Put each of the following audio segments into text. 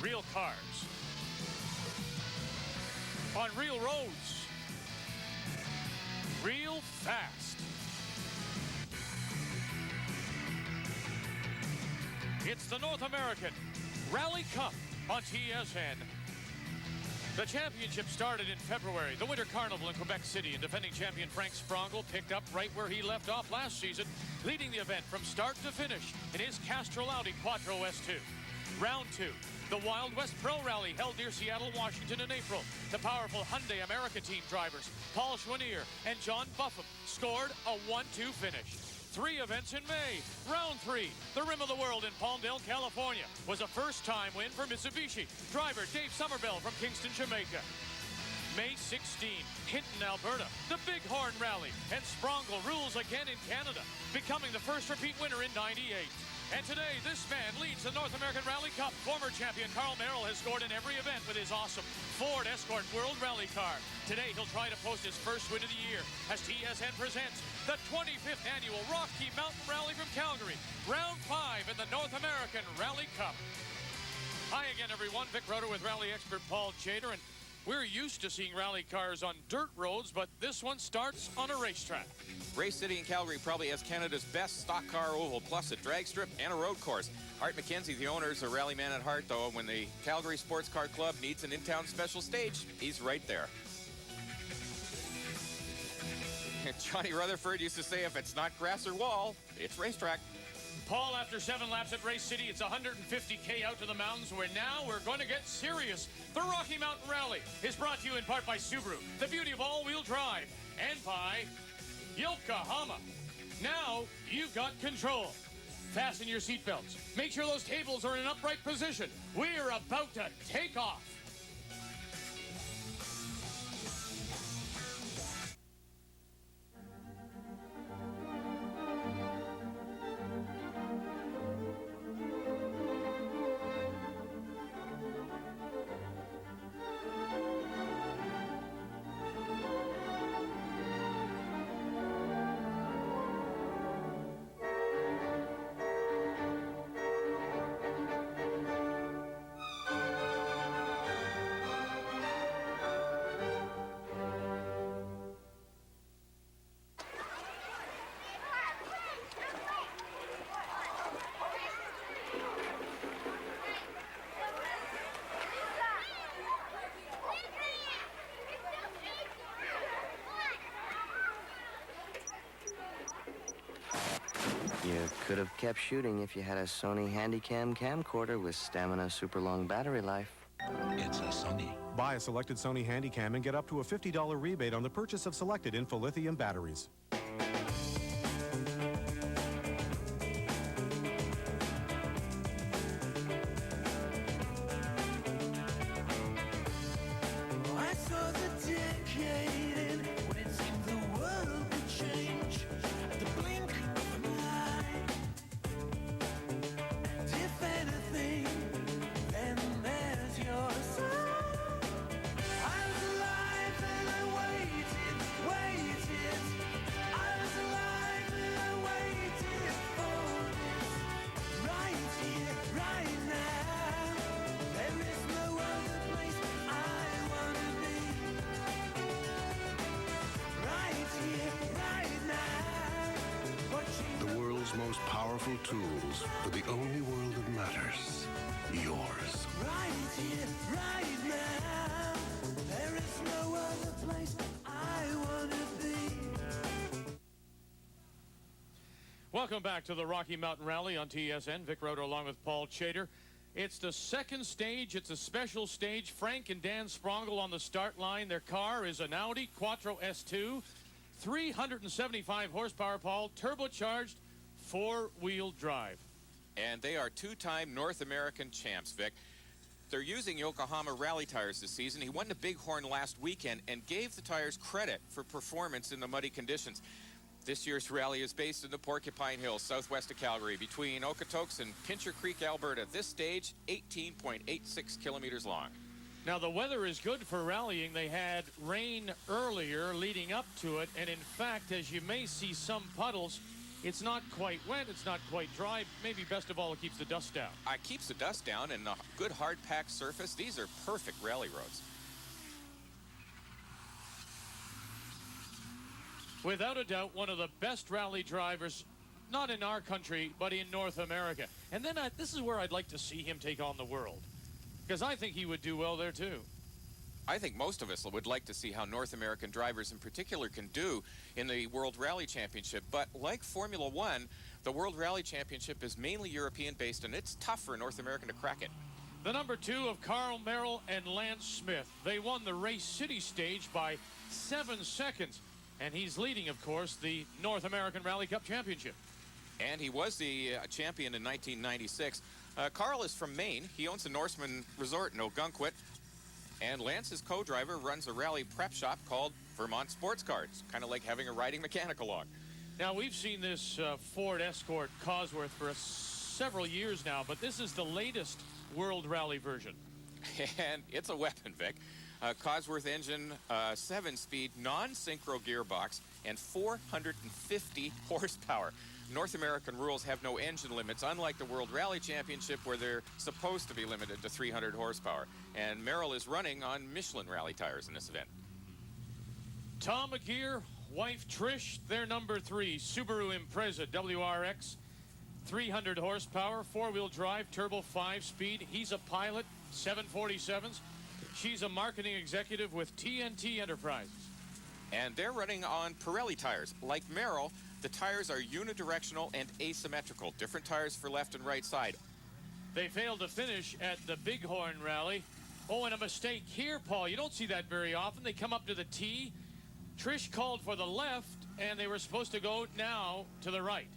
Real cars. On real roads. Real fast. It's the North American Rally Cup on TSN. The championship started in February. The Winter Carnival in Quebec City, and defending champion Frank Sprongel picked up right where he left off last season, leading the event from start to finish in his Castrol Audi Quattro S2. Round 2. The Wild West Pro Rally held near Seattle, Washington in April. The powerful Hyundai America team drivers, Paul Schwanier and John Buffum, scored a 1-2 finish. 3 events in May. Round 3, the Rim of the World in Palmdale, California, was a first-time win for Mitsubishi. Driver Dave Somerville from Kingston, Jamaica. May 16, Hinton, Alberta, the Bighorn Rally, and Sprongel rules again in Canada, becoming the first repeat winner in '98. And today, this man leads the North American Rally Cup. Former champion Carl Merrill has scored in every event with his awesome Ford Escort World Rally car. Today, he'll try to post his first win of the year as TSN presents the 25th annual Rocky Mountain Rally from Calgary. Round 5 in the North American Rally Cup. Hi again, everyone. Vic Roeder with rally expert Paul Chater, and we're used to seeing rally cars on dirt roads, but this one starts on a racetrack. Race City in Calgary probably has Canada's best stock car oval, plus a drag strip and a road course. Art McKenzie, the owner, is a rally man at heart, though. When the Calgary Sports Car Club needs an in-town special stage, he's right there. Johnny Rutherford used to say, if it's not grass or wall, it's racetrack. Paul, after 7 laps at Race City, it's 150K out to the mountains, where now we're going to get serious. The Rocky Mountain Rally is brought to you in part by Subaru, the beauty of all-wheel drive, and by Yokohama. Now you've got control. Fasten your seatbelts. Make sure those tables are in an upright position. We're about to take off. You could have kept shooting if you had a Sony Handycam camcorder with stamina super long battery life. It's a Sony. Buy a selected Sony Handycam and get up to a $50 rebate on the purchase of selected info-lithium batteries. Most powerful tools for the only world that matters, yours. Right here, right now, there is no other place I want to be. Welcome back to the Rocky Mountain Rally on TSN. Vic Roeder along with Paul Chater. It's the second stage. It's a special stage. Frank and Dan Sprongel on the start line. Their car is an Audi Quattro S2, 375 horsepower, Paul, turbocharged, 4-wheel drive. And they are 2-time North American champs, Vic. They're using Yokohama rally tires this season. He won the Bighorn last weekend and gave the tires credit for performance in the muddy conditions. This year's rally is based in the Porcupine Hills, southwest of Calgary, between Okotoks and Pincher Creek, Alberta. This stage, 18.86 kilometers long. Now, the weather is good for rallying. They had rain earlier leading up to it, and in fact, as you may see some puddles, It's not quite wet, it's not quite dry. Maybe best of all, it keeps the dust down. It keeps the dust down and a good hard-packed surface. These are perfect rally roads. Without a doubt, one of the best rally drivers, not in our country, but in North America. And then this is where I'd like to see him take on the world, because I think he would do well there too. I think most of us would like to see how North American drivers in particular can do in the World Rally Championship. But like Formula One, the World Rally Championship is mainly European-based, and it's tough for a North American to crack it. The number 2 of Carl Merrill and Lance Smith. They won the Race City stage by 7 seconds. And he's leading, of course, the North American Rally Cup Championship. And he was the champion in 1996. Carl is from Maine. He owns a Norseman resort in Ogunquit. And Lance's co-driver runs a rally prep shop called Vermont Sports Cars, kind of like having a riding mechanic along. Now, we've seen this Ford Escort Cosworth for several years now, but this is the latest World Rally version. And it's a weapon, Vic. Cosworth engine, 7-speed, non-synchro gearbox, and 450 horsepower. North American rules have no engine limits, unlike the World Rally Championship, where they're supposed to be limited to 300 horsepower. And Merrill is running on Michelin rally tires in this event. Tom McGeer, wife Trish, they're number 3, Subaru Impreza WRX, 300 horsepower, 4-wheel drive, turbo 5-speed. He's a pilot, 747s. She's a marketing executive with TNT Enterprises. And they're running on Pirelli tires. Like Merrill, the tires are unidirectional and asymmetrical. Different tires for left and right side. They failed to finish at the Bighorn Rally. Oh, and a mistake here, Paul. You don't see that very often. They come up to the T. Trish called for the left, and they were supposed to go now to the right.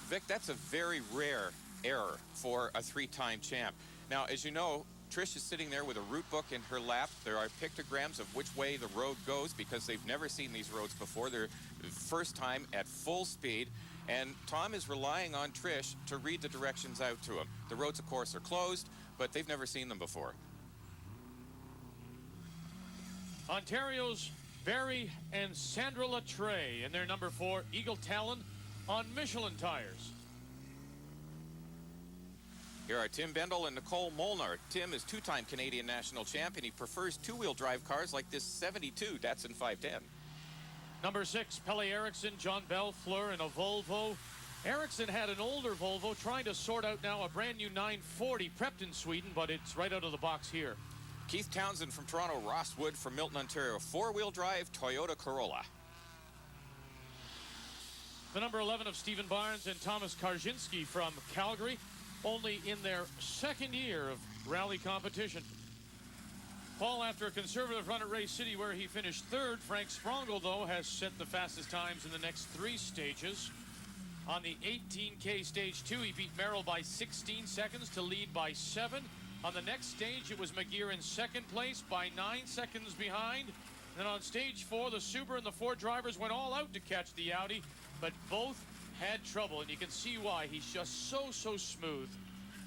Vic, that's a very rare error for a 3-time champ. Now, as you know, Trish is sitting there with a route book in her lap. There are pictograms of which way the road goes because they've never seen these roads before. They're first time at full speed. And Tom is relying on Trish to read the directions out to him. The roads, of course, are closed, but they've never seen them before. Ontario's Barry and Sandra Latreille in their number 4 Eagle Talon on Michelin tires. Here are Tim Bendel and Nicole Molnar. Tim is 2-time Canadian national champion. He prefers 2-wheel drive cars like this 72 Datsun 510. Number 6, Pelle Eriksson, John Belfleur in a Volvo. Eriksson had an older Volvo, trying to sort out now a brand new 940 prepped in Sweden, but it's right out of the box here. Keith Townsend from Toronto, Ross Wood from Milton, Ontario. 4-wheel drive Toyota Corolla. The number 11 of Stephen Barnes and Thomas Karzinski from Calgary, only in their 2nd year of rally competition. Paul, after a conservative run at Race City where he finished 3rd, Frank Sprongel, though, has set the fastest times in the next 3 stages. On the 18K stage 2, he beat Merrill by 16 seconds to lead by 7. On the next stage, it was McGeer in 2nd place by 9 seconds behind. Then on stage 4, the Subaru and the Ford drivers went all out to catch the Audi, but both had trouble, and you can see why. He's just so smooth.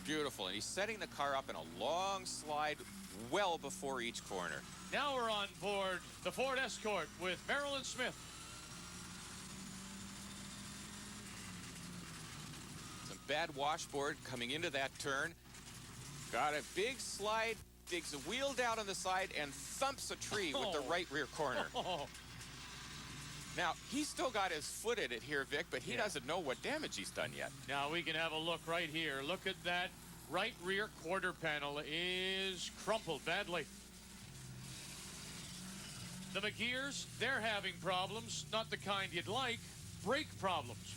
Beautiful, and he's setting the car up in a long slide well before each corner. Now we're on board the Ford Escort with Merrill and Smith. Some bad washboard coming into that turn. Got a big slide, digs a wheel down on the side, and thumps a tree with the right rear corner. Now, he's still got his foot in it here, Vic, but he doesn't know what damage he's done yet. Now we can have a look right here. Look at that. Right rear quarter panel is crumpled badly. The McGeers, they're having problems, not the kind you'd like, brake problems.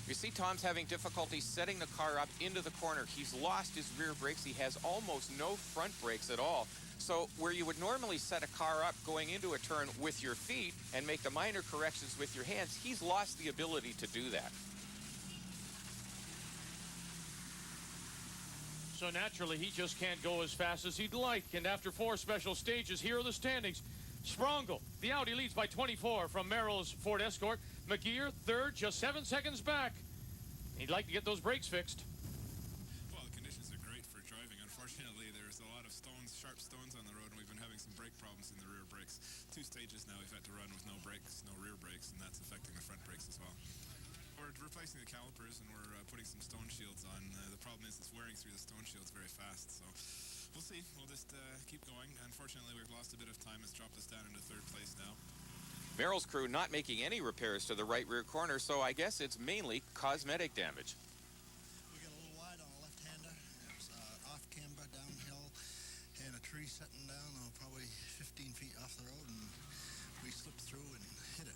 You see Tom's having difficulty setting the car up into the corner. He's lost his rear brakes. He has almost no front brakes at all. So where you would normally set a car up going into a turn with your feet and make the minor corrections with your hands, he's lost the ability to do that. So naturally, he just can't go as fast as he'd like. And after 4 special stages, here are the standings. Sprongel, the Audi, leads by 24 from Merrill's Ford Escort. McGeer, 3rd, just 7 seconds back. He'd like to get those brakes fixed. Well, the conditions are great for driving, unfortunately. unfortunately, there's a lot of stones, sharp stones on the road, and we've been having some brake problems in the rear brakes. 2 stages now we've had to run with no brakes, no rear brakes, and that's affecting the front brakes as well. We're replacing the calipers, and we're putting some stone shields on. The problem is it's wearing through the stone shields very fast, so we'll see. We'll just keep going. Unfortunately, we've lost a bit of time. It's dropped us down into 3rd place now. Merrill's crew not making any repairs to the right rear corner, so I guess it's mainly cosmetic damage. We got a little wide on a left-hander. It was off camber, downhill, and a tree sitting down probably 15 feet off the road, and we slipped through and hit it.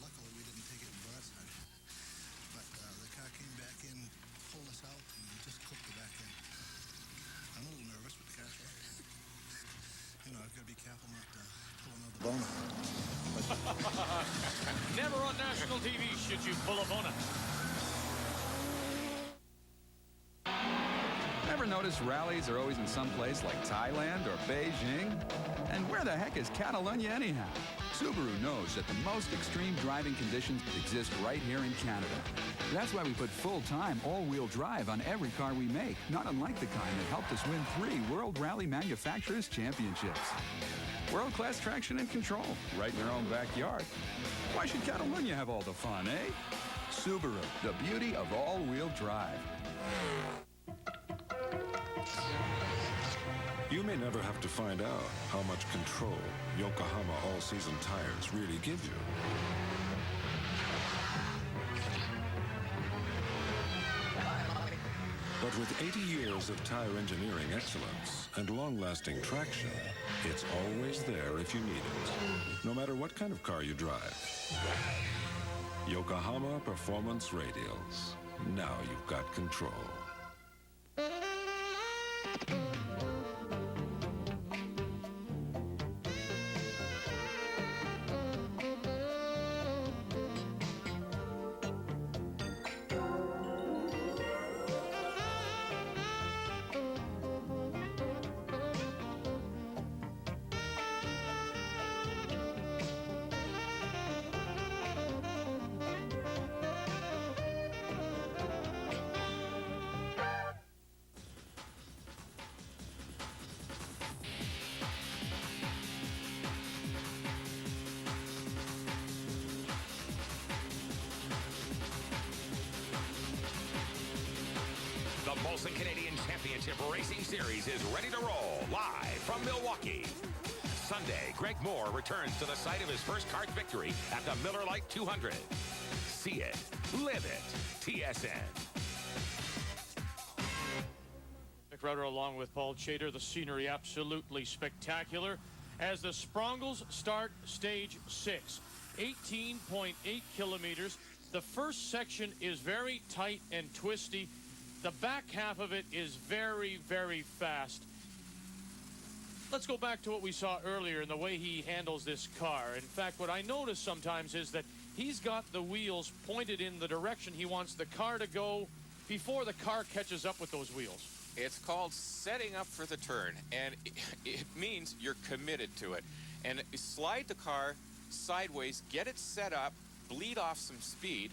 Luckily, we didn't take it broadside. But the car came back in, pulled us out, and just clipped it back in. I'm a little nervous with the car. You know, I've got to be careful not to pull another bone out. Never on national TV should you pull a bona. Ever notice rallies are always in some place like Thailand or Beijing? And where the heck is Catalonia anyhow? Subaru knows that the most extreme driving conditions exist right here in Canada. That's why we put full-time all-wheel drive on every car we make, not unlike the kind that helped us win 3 World Rally Manufacturers Championships. World-class traction and control, right in their own backyard. Why should Catalonia have all the fun, eh? Subaru, the beauty of all-wheel drive. You may never have to find out how much control Yokohama all-season tires really give you. But with 80 years of tire engineering excellence and long-lasting traction, it's always there if you need it, no matter what kind of car you drive. Yokohama Performance Radials. Now you've got control. The Molson Canadian Championship Racing Series is ready to roll live from Milwaukee. Sunday, Greg Moore returns to the site of his first kart victory at the Miller Lite 200. See it, live it, TSN. Rudder along with Paul Chater. The scenery absolutely spectacular as the Sprongles start stage 6. 18.8 kilometers. The first section is very tight and twisty. The back half of it is very, very fast. Let's go back to what we saw earlier in the way he handles this car. In fact, what I notice sometimes is that he's got the wheels pointed in the direction he wants the car to go before the car catches up with those wheels. It's called setting up for the turn, and it means you're committed to it. And slide the car sideways, get it set up, bleed off some speed,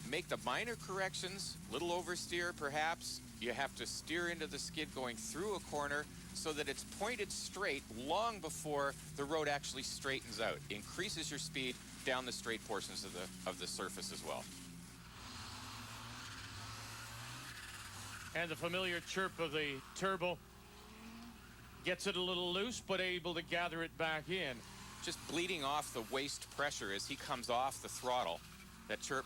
make the minor corrections, little oversteer perhaps. You have to steer into the skid going through a corner so that it's pointed straight long before the road actually straightens out. Increases your speed down the straight portions of the surface as well. And the familiar chirp of the turbo gets it a little loose, but able to gather it back in. Just bleeding off the waste pressure as he comes off the throttle, that chirp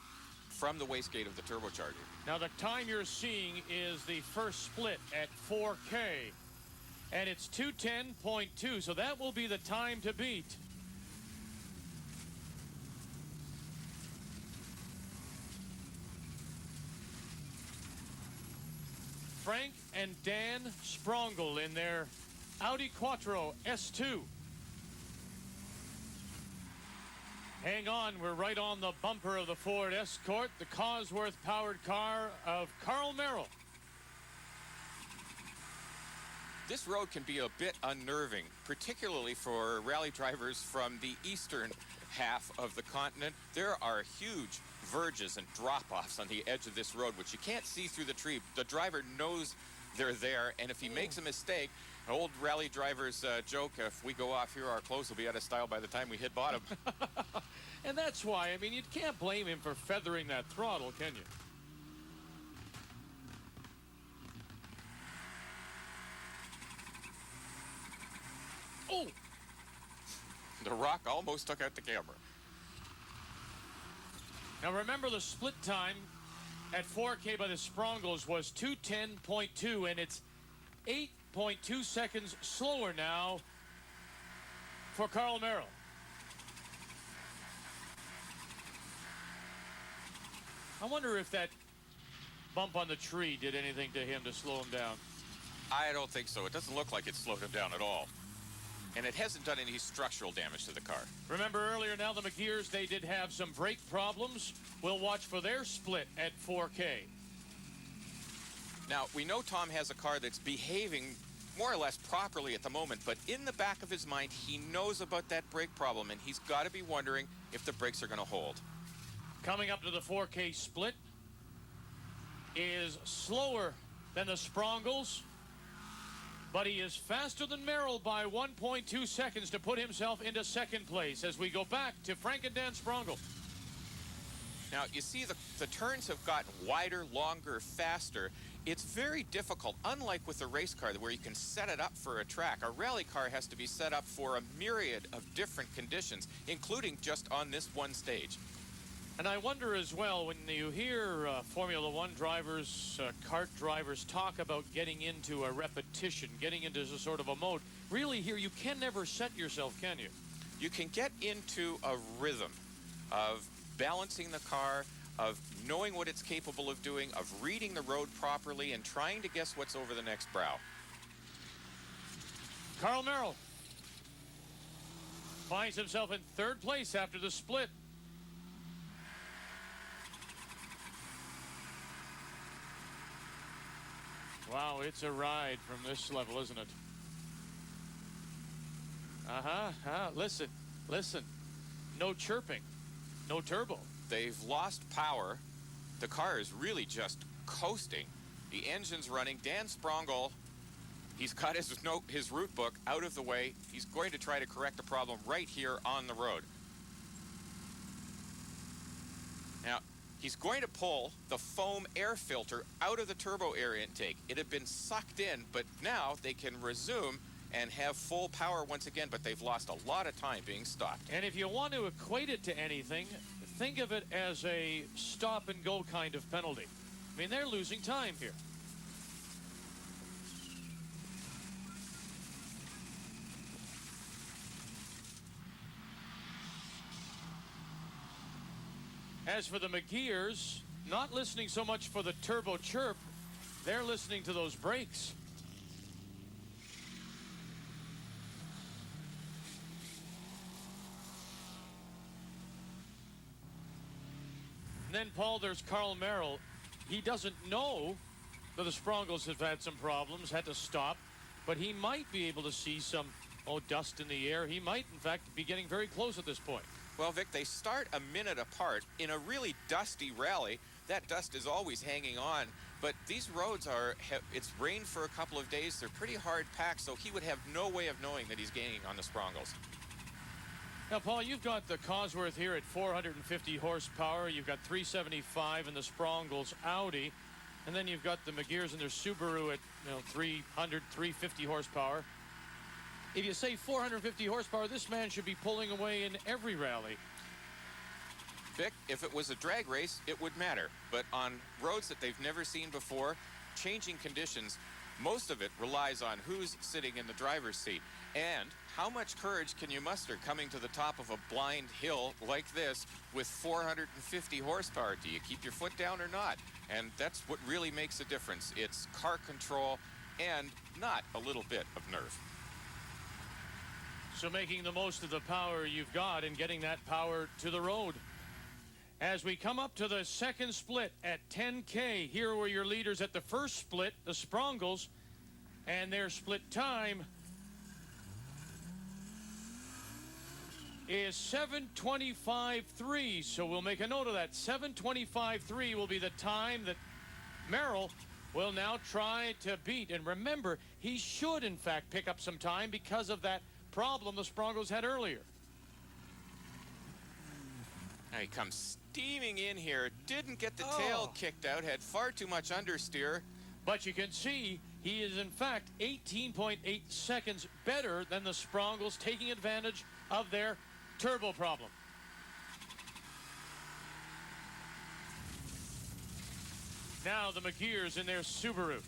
from the wastegate of the turbocharger. Now the time you're seeing is the first split at 4K, and it's 2:10.2, so that will be the time to beat. Frank and Dan Sprongle in their Audi Quattro S2. Hang on, we're right on the bumper of the Ford Escort, the Cosworth-powered car of Carl Merrill. This road can be a bit unnerving, particularly for rally drivers from the eastern half of the continent. There are huge verges and drop-offs on the edge of this road, which you can't see through the tree. The driver knows they're there. And if he makes a mistake, an old rally driver's joke, if we go off here, our clothes will be out of style by the time we hit bottom. And that's why, I mean, you can't blame him for feathering that throttle, can you? Oh! The rock almost took out the camera. Now remember, the split time at 4K by the Sprongles was 2:10.2, and it's 8.2 seconds slower now for Karl Merrill. I wonder if that bump on the tree did anything to him to slow him down. I don't think so. It doesn't look like it slowed him down at all. And it hasn't done any structural damage to the car. Remember earlier now, the McGears, they did have some brake problems. We'll watch for their split at 4K. Now, we know Tom has a car that's behaving more or less properly at the moment, but in the back of his mind, he knows about that brake problem, and he's got to be wondering if the brakes are going to hold. Coming up to the 4K split is slower than the Sprongles, but he is faster than Merrill by 1.2 seconds to put himself into second place as we go back to Frank and Dan Sprongel. Now, you see the turns have gotten wider, longer, faster. It's very difficult, unlike with a race car where you can set it up for a track. A rally car has to be set up for a myriad of different conditions, including just on this one stage. And I wonder as well, when you hear Formula One drivers, kart drivers talk about getting into a repetition, getting into a sort of a mode, really here you can never set yourself, can you? You can get into a rhythm of balancing the car, of knowing what it's capable of doing, of reading the road properly, and trying to guess what's over the next brow. Karl Merrill finds himself in third place after the split. Wow, it's a ride from this level, isn't it? Listen. No chirping. No turbo. They've lost power. The car is really just coasting. The engine's running. Dan Sprongel, he's got his route book out of the way. He's going to try to correct the problem right here on the road. Now, he's going to pull the foam air filter out of the turbo air intake. It had been sucked in, but now they can resume and have full power once again, but they've lost a lot of time being stopped. And if you want to equate it to anything, think of it as a stop-and-go kind of penalty. I mean, they're losing time here. As for the McGears, not listening so much for the turbo chirp, they're listening to those brakes. And then, Paul, there's Karl Merrill. He doesn't know that the Sprongles have had some problems, had to stop, but he might be able to see some, dust in the air. He might, in fact, be getting very close at this point. Well, Vic, they start a minute apart in a really dusty rally. That dust is always hanging on, but these roads it's rained for a couple of days. They're pretty hard packed, so he would have no way of knowing that he's gaining on the Sprongles. Now, Paul, you've got the Cosworth here at 450 horsepower. You've got 375 in the Sprongles Audi. And then you've got the McGears and their Subaru at 300, 350 horsepower. If you say 450 horsepower, this man should be pulling away in every rally. Vic, if it was a drag race, it would matter. But on roads that they've never seen before, changing conditions, most of it relies on who's sitting in the driver's seat. And how much courage can you muster coming to the top of a blind hill like this with 450 horsepower? Do you keep your foot down or not? And that's what really makes a difference. It's car control and not a little bit of nerve. So making the most of the power you've got and getting that power to the road. As we come up to the second split at 10K, here were your leaders at the first split, the Sprongles, and their split time is 7:25.3. So we'll make a note of that. 7:25.3 will be the time that Merrill will now try to beat. And remember, he should, in fact, pick up some time because of that problem the Sprongos had earlier. Now he comes steaming in here. Didn't get the tail kicked out. Had far too much understeer. But you can see he is, in fact, 18.8 seconds better than the Sprongos, taking advantage of their turbo problem. Now the McGears in their Subaru.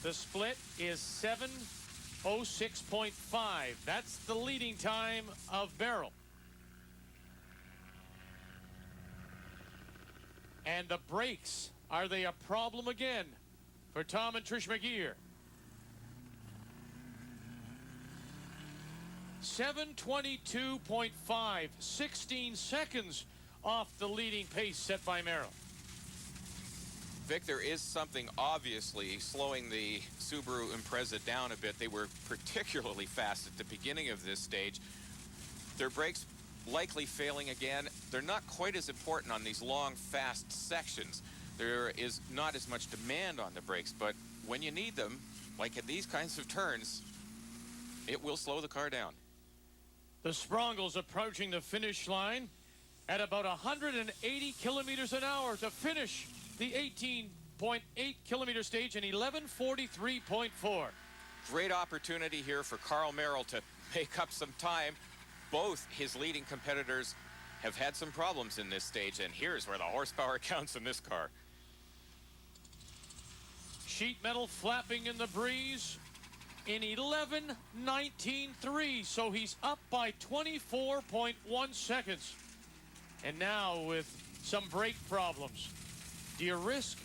The split is 7:06.5. That's the leading time of Barrel. And the brakes, are they a problem again for Tom and Trish McGear? 7:22.5, 16 seconds off the leading pace set by Merrill. Vic, there is something obviously slowing the Subaru Impreza down a bit. They were particularly fast at the beginning of this stage. Their brakes likely failing again. They're not quite as important on these long, fast sections. There is not as much demand on the brakes, but when you need them, like at these kinds of turns, it will slow the car down. The Sprongos approaching the finish line at about 180 kilometers an hour to finish the 18.8 kilometer stage in 11:43.4. Great opportunity here for Carl Merrill to make up some time. Both his leading competitors have had some problems in this stage, and here's where the horsepower counts in this car. Sheet metal flapping in the breeze in 11:19.3, so he's up by 24.1 seconds. And now with some brake problems, do you risk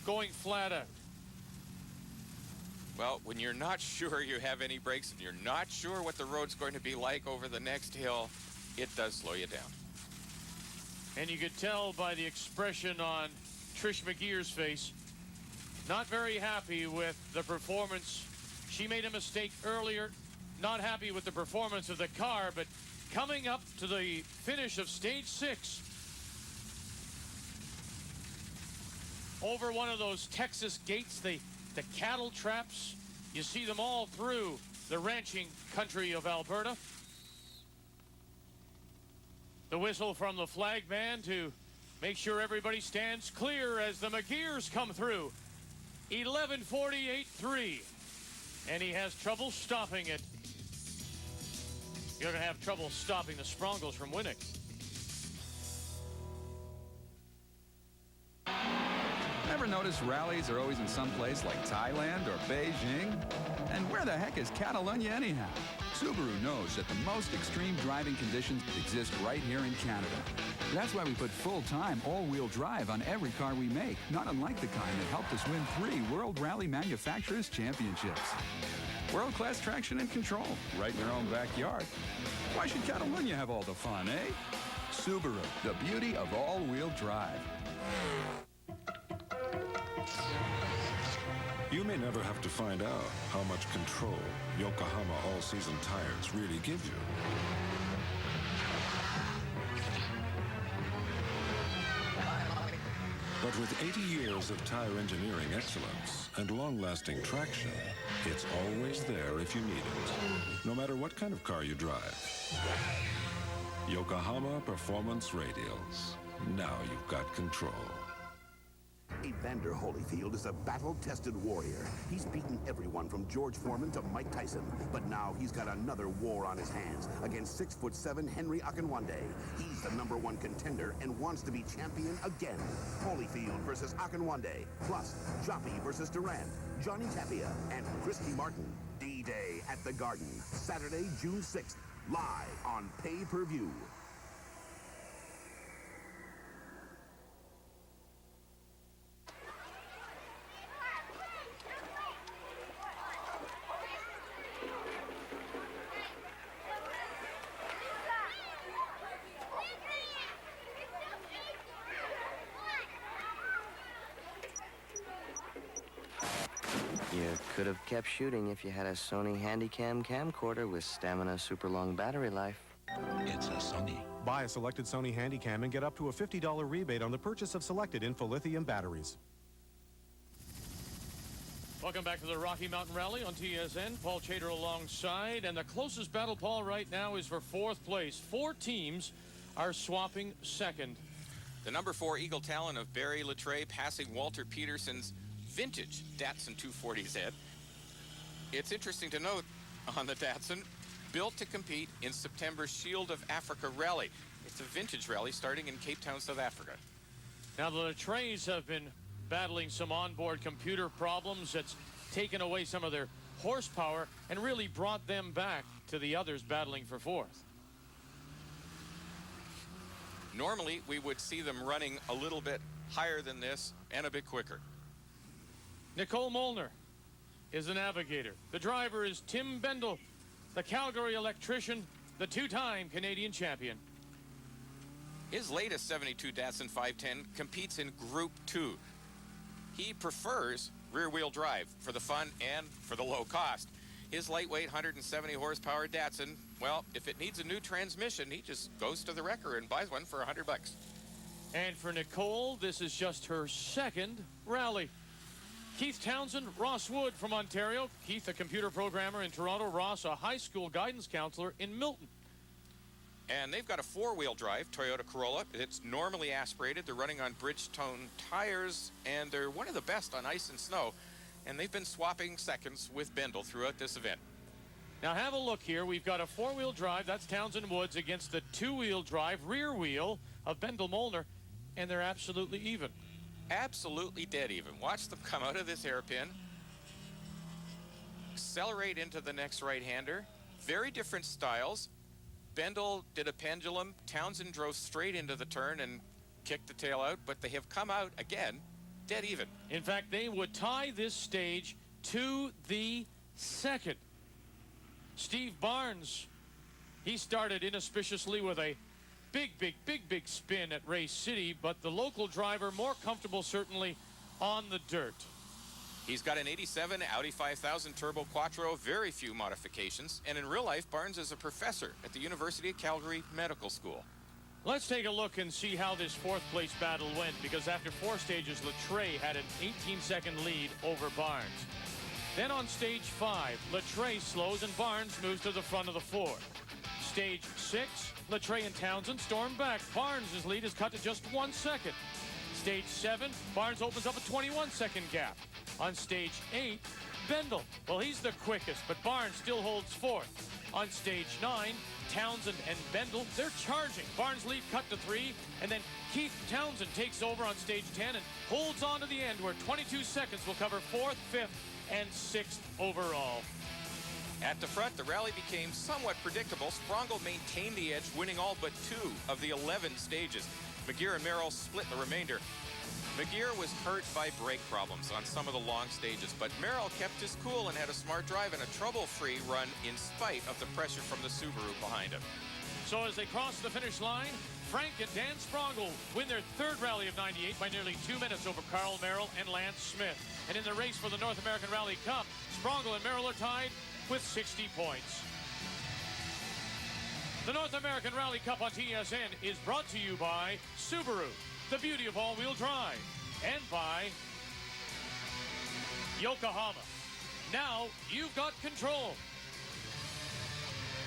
going flat out? Well, when you're not sure you have any brakes and you're not sure what the road's going to be like over the next hill, it does slow you down. And you could tell by the expression on Trish McGear's face, not very happy with the performance. She made a mistake earlier, not happy with the performance of the car, but coming up to the finish of stage 6, over one of those Texas gates, the cattle traps, you see them all through the ranching country of Alberta. The whistle from the flag man to make sure everybody stands clear as the McGears come through. 11:48.3, and he has trouble stopping it. You're going to have trouble stopping the Sprongos from winning. Ever notice rallies are always in some place like Thailand or Beijing? And where the heck is Catalonia anyhow? Subaru knows that the most extreme driving conditions exist right here in Canada. That's why we put full-time all-wheel drive on every car we make, not unlike the kind that helped us win 3 World Rally Manufacturers Championships. World-class traction and control, right in their own backyard. Why should Catalonia have all the fun, eh? Subaru, the beauty of all-wheel drive. You may never have to find out how much control Yokohama all-season tires really give you. But with 80 years of tire engineering excellence and long-lasting traction, it's always there if you need it, no matter what kind of car you drive. Yokohama Performance Radials. Now you've got control. Evander Holyfield is a battle-tested warrior. He's beaten everyone from George Foreman to Mike Tyson. But now he's got another war on his hands against 6'7" Henry Akinwande. He's the #1 contender and wants to be champion again. Holyfield versus Akinwande, plus Joppy versus Durant, Johnny Tapia, and Christy Martin. D-Day at the Garden, Saturday, June 6th, live on pay-per-view. You could have kept shooting if you had a Sony Handycam camcorder with stamina super long battery life. It's a Sony. Buy a selected Sony Handycam and get up to a $50 rebate on the purchase of selected infolithium batteries. Welcome back to the Rocky Mountain Rally on TSN. Paul Chater alongside, and the closest battle, Paul, right now is for fourth place. 4 teams are swapping second. The number 4 Eagle Talon of Barry Latreille passing Walter Peterson's vintage Datsun 240Z. It's interesting to note on the Datsun, built to compete in September's Shield of Africa Rally. It's a vintage rally starting in Cape Town, South Africa. Now, the Latreilles have been battling some onboard computer problems that's taken away some of their horsepower and really brought them back to the others battling for fourth. Normally, we would see them running a little bit higher than this and a bit quicker. Nicole Molnar is the navigator. The driver is Tim Bendel, the Calgary electrician, the 2-time Canadian champion. His latest 72 Datsun 510 competes in Group 2. He prefers rear-wheel drive for the fun and for the low cost. His lightweight 170 horsepower Datsun, well, if it needs a new transmission, he just goes to the wrecker and buys one for $100. And for Nicole, this is just her second rally. Keith Townsend, Ross Wood from Ontario. Keith, a computer programmer in Toronto. Ross, a high school guidance counselor in Milton. And they've got a 4-wheel drive Toyota Corolla. It's normally aspirated. They're running on Bridgestone tires, and they're one of the best on ice and snow. And they've been swapping seconds with Bendel throughout this event. Now have a look here. We've got a 4-wheel drive, that's Townsend Woods, against the 2-wheel drive rear wheel of Bendel Molnar, and they're absolutely even. Absolutely dead even. Watch them come out of this hairpin, accelerate into the next right-hander. Very different styles. Bendel did a pendulum. Townsend drove straight into the turn and kicked the tail out, but they have come out again dead even. In fact, they would tie this stage to the second. Steve Barnes, he started inauspiciously with a big spin at Race City, but the local driver more comfortable certainly on the dirt. He's got an 87 Audi 5000 Turbo Quattro, very few modifications, and in real life, Barnes is a professor at the University of Calgary Medical School. Let's take a look and see how this fourth place battle went, because after 4 stages, Latreille had an 18-second lead over Barnes. Then on stage 5, Latreille slows and Barnes moves to the front of the 4. Stage 6, Latreille and Townsend storm back. Barnes' lead is cut to just 1 second. Stage 7, Barnes opens up a 21-second gap. On stage 8, Bendel. Well, he's the quickest, but Barnes still holds 4th. On stage 9, Townsend and Bendel, they're charging. Barnes' lead cut to 3, and then Keith Townsend takes over on stage 10 and holds on to the end, where 22 seconds will cover 4th, 5th, and 6th overall. At the front, the rally became somewhat predictable. Sprongel maintained the edge, winning all but 2 of the 11 stages. McGear and Merrill split the remainder. McGear was hurt by brake problems on some of the long stages, but Merrill kept his cool and had a smart drive and a trouble-free run in spite of the pressure from the Subaru behind him. So as they cross the finish line, Frank and Dan Sprongel win their 3rd rally of 98 by nearly 2 minutes over Carl Merrill and Lance Smith. And in the race for the North American Rally Cup, Sprongel and Merrill are tied with 60 points. The North American Rally Cup on TSN is brought to you by Subaru, the beauty of all-wheel drive, and by Yokohama. Now you've got control.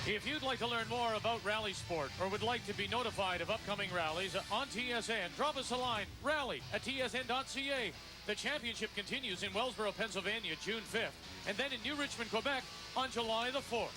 If you'd like to learn more about rally sport or would like to be notified of upcoming rallies on TSN, drop us a line, rally@tsn.ca. The championship continues in Wellsboro, Pennsylvania, June 5th, and then in New Richmond, Quebec on July the 4th.